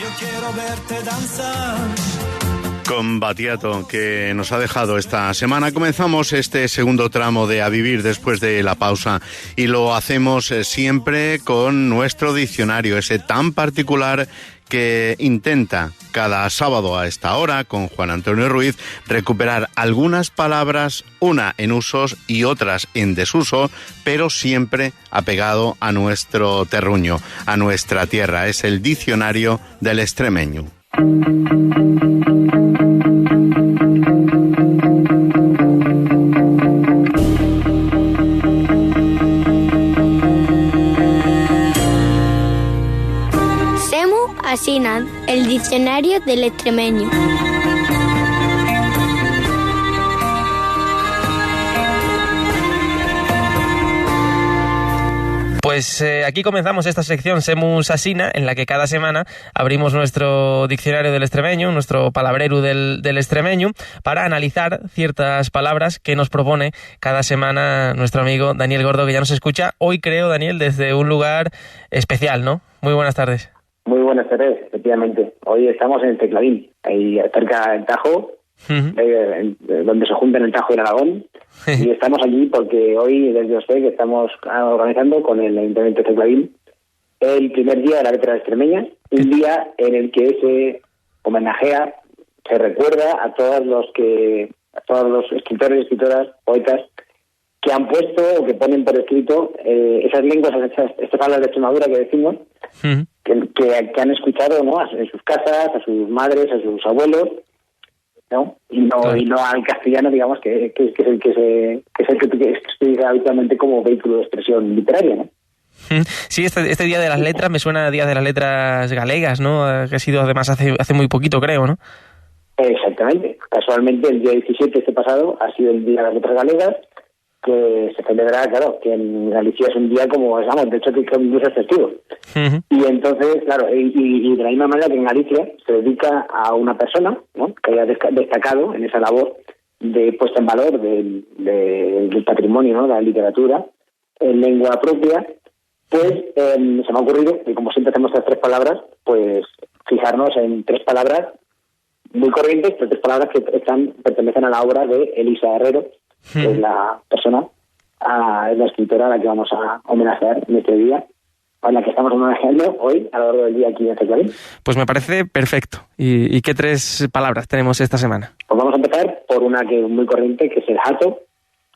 Yo quiero verte danzar. Con Battiato, que nos ha dejado esta semana. Comenzamos este segundo tramo de A Vivir después de la pausa y lo hacemos siempre con nuestro diccionario, ese tan particular que intenta cada sábado a esta hora con Juan Antonio Ruiz recuperar algunas palabras, una en usos y otras en desuso, pero siempre apegado a nuestro terruño, a nuestra tierra. Es el diccionario del extremeño. Asinan, el diccionario del extremeño. Pues aquí comenzamos esta sección Semus Asina, en la que cada semana abrimos nuestro diccionario del extremeño, nuestro palabreru del extremeño, para analizar ciertas palabras que nos propone cada semana nuestro amigo Daniel Gordo, que ya nos escucha. Hoy creo, Daniel, desde un lugar especial, ¿no? Muy buenas tardes. Muy buenas tardes, efectivamente. Hoy estamos en el Tecladín, ahí cerca del Tajo, donde se juntan el Tajo y el Aragón. Y estamos allí porque hoy, desde OSPE, que estamos organizando con el Ayuntamiento de Tecladín el primer día de la letra extremeña, un día en el que se homenajea, se recuerda a todos los escritores, escritoras, poetas que han puesto o que ponen por escrito esas lenguas, estas palabras de Extremadura que decimos, que han escuchado, ¿no?, en sus casas, a sus madres, a sus abuelos, ¿no? Y no al castellano, digamos, que es el que se utiliza habitualmente como vehículo de expresión literaria, ¿no? Sí, este Día de las Letras me suena a Día de las Letras galegas, ¿no? Que ha sido además hace muy poquito, creo, ¿no? Exactamente. Casualmente el día 17 este pasado ha sido el Día de las Letras galegas, que se celebra, claro, que en Galicia es un día como, digamos, de hecho que incluso es festivo. Y entonces, claro, y de la misma manera que en Galicia se dedica a una persona, ¿no?, que haya destacado en esa labor de puesta en valor del patrimonio, ¿no?, de la literatura en lengua propia, pues se me ha ocurrido, y como siempre hacemos estas tres palabras, pues fijarnos en tres palabras muy corrientes, pero tres palabras que pertenecen a la obra de Elisa Herrero, que es la persona, es la escritora a la que vamos a homenajear en este día, a la que estamos homenajeando hoy a lo largo del día aquí en Tecladín. Pues me parece perfecto. ¿Y qué tres palabras tenemos esta semana? Pues vamos a empezar por una que es muy corriente, que es el jato.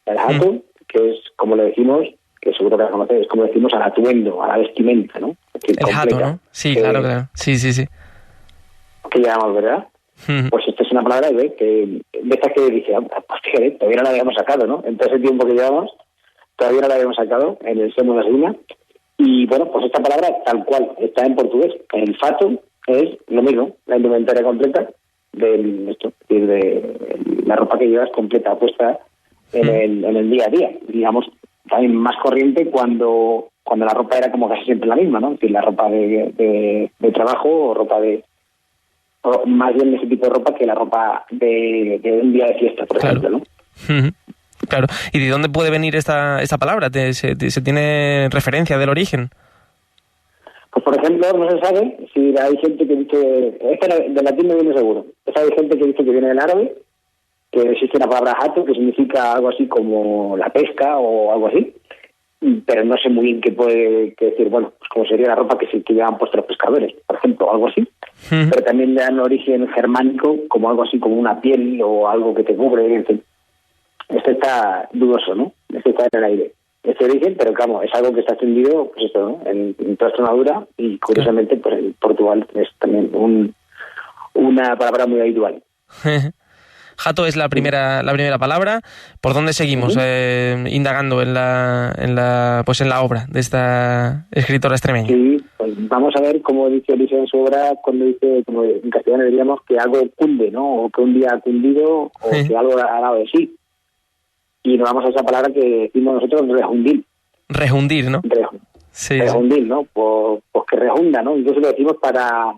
El jato, que es, como le decimos, que seguro que la conocéis, es como decimos al atuendo, a la vestimenta, ¿no? El jato, ¿no? Sí, claro. Sí. Que llamamos, ¿verdad? Pues esta es una palabra de estas que dice, pues fíjate, todavía no la habíamos sacado, ¿no? En todo ese tiempo que llevamos, todavía no la habíamos sacado en el Semus Asina. Y bueno, pues esta palabra tal cual está en portugués. El fato es lo mismo, la indumentaria completa de la ropa que llevas completa, puesta en el día a día. Digamos, también más corriente cuando la ropa era como casi siempre la misma, ¿no? Es decir, la ropa de trabajo o ropa o más bien ese tipo de ropa que la ropa de un día de fiesta, por ejemplo, ¿no? Claro. ¿Y de dónde puede venir esta palabra? ¿Se tiene referencia del origen? Pues, por ejemplo, no se sabe si hay gente que dice... Esta de latín no viene seguro. Hay gente que dice que viene del árabe, que existe una palabra jato, que significa algo así como la pesca o algo así, pero no sé muy bien qué puede decir, bueno, pues como sería la ropa que llevan puestos los pescadores, por ejemplo, algo así. Pero también le dan origen germánico, como algo así como una piel o algo que te cubre, en fin. Este está dudoso, ¿no? Este está en el aire. Este origen, pero claro, es algo que está extendido, pues esto, ¿no?, en toda Extremadura, y curiosamente, pues en Portugal es también una palabra muy habitual. Jato es la primera palabra. ¿Por dónde seguimos indagando en la obra de esta escritora extremeña? Sí, pues vamos a ver cómo dice Elisa en su obra, cuando dice, como en castellano diríamos, que algo cunde, ¿no? O que un día ha cundido, o que algo ha dado de sí. Y nos vamos a esa palabra que decimos nosotros, rejundir. Rejundir, ¿no? Sí. Rejundir, ¿no? Pues que rejunda, ¿no? Incluso lo decimos para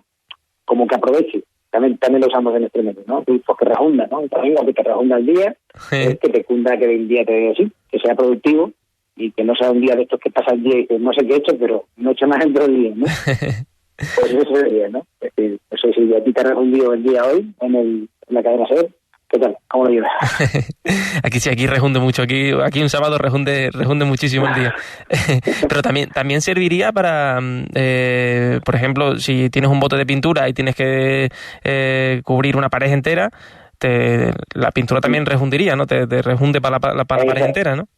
como que aproveche. También lo usamos en extremeño, ¿no? Pues que rejunda, ¿no? También que te rejunda el día, es que te cunda que el día te dé así, que sea productivo y que no sea un día de estos que pasa el día y que no sé qué he hecho, pero no he hecho más en todo el día, ¿no? Pues eso sería, ¿no? Es decir, eso sí, a ti te has refundido el día hoy en la cadena SER. ¿Qué tal? ¿Cómo lo llevas? Aquí sí, aquí rejunde mucho. Aquí un sábado rejunde muchísimo el día. Pero también serviría para, por ejemplo, si tienes un bote de pintura y tienes que cubrir una pared entera, la pintura también rejundiría, ¿no? Te rejunde para la pared entera, ¿no?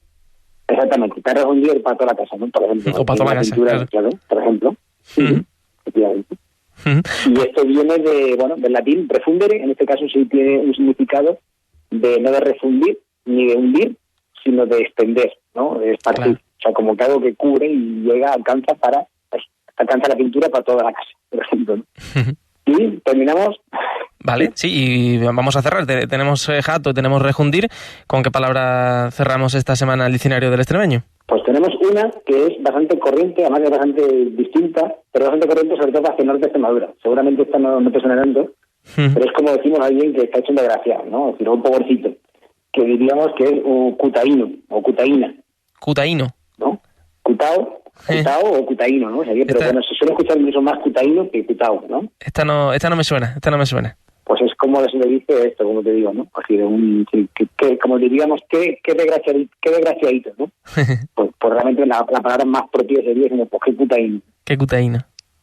Exactamente, te has refundido para toda la casa, ¿no? Por ejemplo. O para toda la casa, pintura, claro, por ejemplo. Efectivamente. Y esto viene del latín refundere, en este caso sí tiene un significado no de refundir ni de hundir, sino de extender, ¿no? De esparcir. Claro. O sea, como que algo que cubre y alcanza la pintura para toda la casa, por ejemplo, ¿no? Y terminamos. Vale, sí, y vamos a cerrar. Tenemos jato, tenemos rejundir. ¿Con qué palabra cerramos esta semana el diccionario del extremeño? Pues tenemos una que es bastante corriente, además es bastante distinta, pero bastante corriente sobre todo hacia el norte de Extremadura. Seguramente esta no te suena tanto, pero es como decimos a alguien que está hecho un desgraciado, ¿no? Es decir, un pobrecito, que diríamos que es un cutaíno o cutaína. Cutaíno. ¿No? Cutao o cutaíno, ¿no? O sea, pero bueno, se suele escuchar mucho más cutaíno que cutao, ¿no? Esta no me suena. Pues es como se le dice esto, como te digo, ¿no? Así como diríamos, qué desgraciadito, ¿no? pues realmente la palabra más propia sería como, pues, qué cutaíno. Qué cutaíno,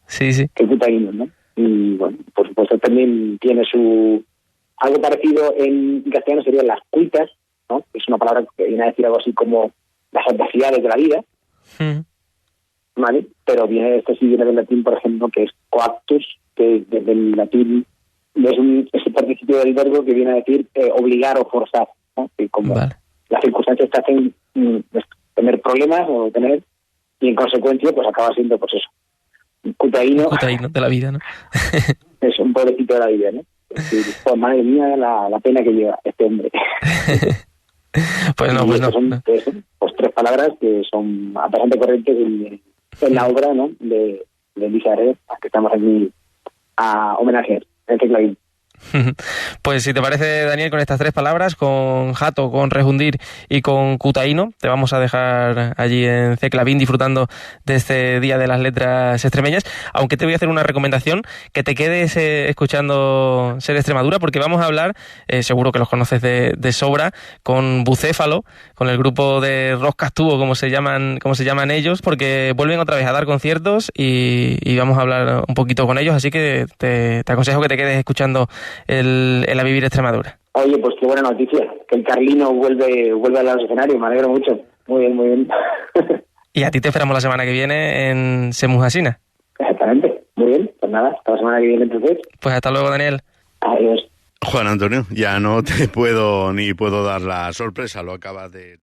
sí. Qué cutaíno, ¿no? Y bueno, por supuesto también tiene algo parecido en castellano serían las cuitas, ¿no? Es una palabra que viene a decir algo así como las adversidades de la vida, ¿vale? Pero viene del latín, por ejemplo, que es coactus, que del latín es ese participio del verbo que viene a decir obligar o forzar, ¿no? Que como las circunstancias te hacen tener problemas o y en consecuencia pues acaba siendo pues eso, un cutaíno de la vida, ¿no? Es un pobrecito de la vida, ¿no? Pues madre mía la pena que lleva este hombre. Pues no. Son tres palabras que son bastante corrientes en la obra, ¿no? de Elisa Herrera, que estamos aquí a homenajear. Teclavín. Pues si te parece, Daniel, con estas tres palabras, con jato, con rejundir y con cutaíno, te vamos a dejar allí en Ceclavín disfrutando de este Día de las Letras Extremeñas, aunque te voy a hacer una recomendación, que te quedes escuchando Ser Extremadura, porque vamos a hablar, seguro que los conoces de sobra, con Bucéfalo, con el grupo de Rock Castúo, como se llaman ellos, porque vuelven otra vez a dar conciertos y vamos a hablar un poquito con ellos, así que te aconsejo que te quedes escuchando el A Vivir Extremadura. Oye, pues qué buena noticia, que el Carlino vuelve a los escenarios, me alegro mucho. Muy bien. Y a ti te esperamos la semana que viene en Semus Asina. Exactamente, muy bien, pues nada, hasta la semana que viene entonces. Pues hasta luego, Daniel. Adiós. Juan Antonio, ya no te puedo dar la sorpresa, lo acabas de...